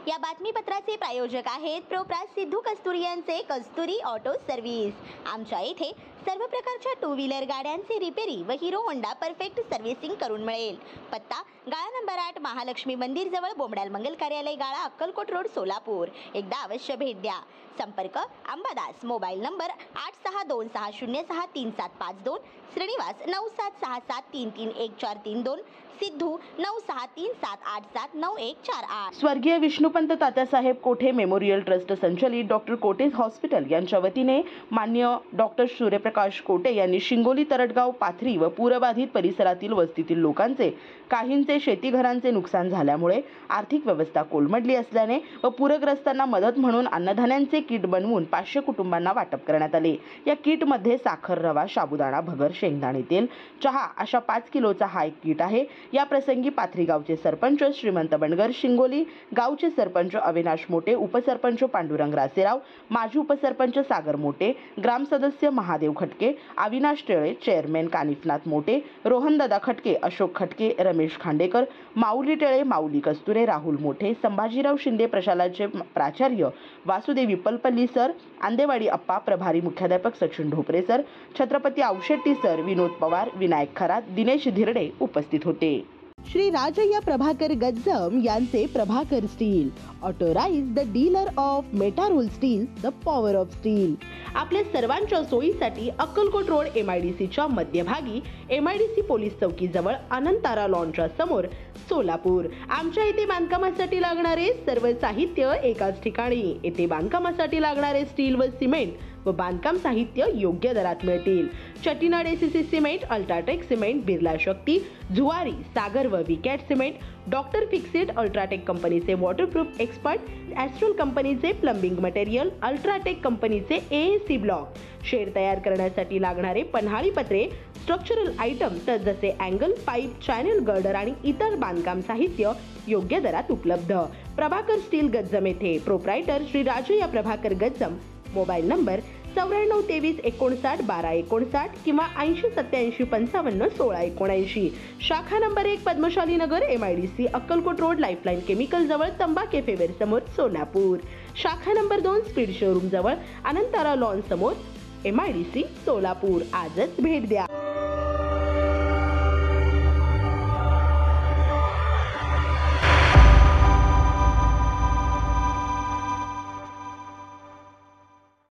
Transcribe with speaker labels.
Speaker 1: या बातमीपत्राचे प्रायोजक आहेत प्रोप्रास सिद्धू कस्तुरी यांचे कस्तुरी ऑटो सर्व्हिस। आमच्या येथे सर्व प्रकारच्या टू व्हीलर गाड्यांचे रिपेरी व हिरो होंडा परफेक्ट सर्व्हिसिंग करून मिळेल। पत्ता गाळा नंबर 8 महालक्ष्मी मंदिर जवळ बोमडाल मंगल कार्यालय गाळा अक्कलकोट रोड सोलापूर। एकदा अवश्य भेट द्या। संपर्क अंबादास, मोबाईल नंबर 8626063752, श्रीनिवास 9767331432, सिद्धू 9637879148।
Speaker 2: स्वर्गीय विष्णुपंत तात्यासाहेब कोठे मेमोरियल ट्रस्ट संचलित डॉक्टर कोटे हॉस्पिटल यांच्या वतीने मान्य डॉक्टर सूर्यप्रकाश कोटे यांनी शिंगोली, तरटगाव, पाथरी व पूरबाधित परिसरातील वस्तीतील लोकांचे काहींचे शेतीघरांचे नुकसान झाल्यामुळे आर्थिक व्यवस्था कोलमडली असल्याने व पूरग्रस्तांना मदत म्हणून अन्नधान्यांचे किट बनवून 500 कुटुंबांना वाटप करण्यात आले। या किट मध्ये साखर, रवा, साबुदाणा, भगर, शेंगदाणे तेल, चहा अशा 5 किलोचा हा एक किट आहे। या प्रसंगी पाथरी गावचे सरपंच श्रीमंत बनगर, शिंगोली गावचे सरपंच अविनाश मोटे, उपसरपंच पांडुरंग रासेराव, माजी उपसरपंच सागर मोटे, ग्राम सदस्य महादेव खटके, अविनाश टेळे, चेअरमॅन कानिफनाथ मोटे, रोहनदादा खटके, अशोक खटके, रमेश खांडेकर, माऊली टेळे, माऊली कस्तुरे, राहुल मोठे, संभाजीराव शिंदे, प्रशालाचे प्राचार्य वासुदेवी पलपल्ली सर, आंदेवाडी अप्पा, प्रभारी मुख्याध्यापक सचिन ढोपरे सर, छत्रपती औशेट्टी सर, विनोद पवार, विनायक खरात, दिनेश धिरडे उपस्थित होते। श्री राजय्या प्रभाकर गज्जम यांचे Prabhakar steel, authorise the dealer of Metarol steel, the power of steel. आपल्या सर्वांच्या सोयीसाठी अक्कलकोट रोड MIDC च्या मध्यभागी MIDC पोलीस चौकी जवळ अनंतारा लॉनच्या समोर सोलापूर। आमच्या इथे बांधकामासाठी लागणारे सर्व साहित्य एकाच ठिकाणी। येथे बांधकामासाठी लागणारे स्टील व सिमेंट व बांधकाम साहित्य योग्य दरात मिळतील। Chettinad ACC cement, UltraTech cement, Birla Shakti, Zuari, Sagar व विकॅट सिमेंट, डॉक्टर फिक्सेड, अल्ट्राटेक कंपनीचे वॉटरप्रूफ एक्सपर्ट, ॲस्ट्रल कंपनीचे प्लंबिंग मटेरियल, अल्ट्राटेक कंपनीचे AAC ब्लॉक, शेड तयार करण्यासाठी लागणारे पन्हाळी पत्रे, स्ट्रक्चरल आयटम तर जसे अँगल, पाईप, चॅनल, गर्डर आणि इतर बांधकाम साहित्य योग्य दरात उपलब्ध। प्रभाकर स्टील गज्जम येथे। Proprietor Shri Rajayya Prabhakar Gajjam. Mobile number 9423591259 किंवा 8087551679। शाखा नंबर 1 पद्मशाली नगर MIDC Akkalkot road, lifeline chemical जवळ, तंबा कॅफे वेर समोर सोलापूर। शाखा नंबर 2 स्पीड शोरूम जवळ, अनंतारा लॉन समोर, MIDC सोलापूर। आजच भेट द्या।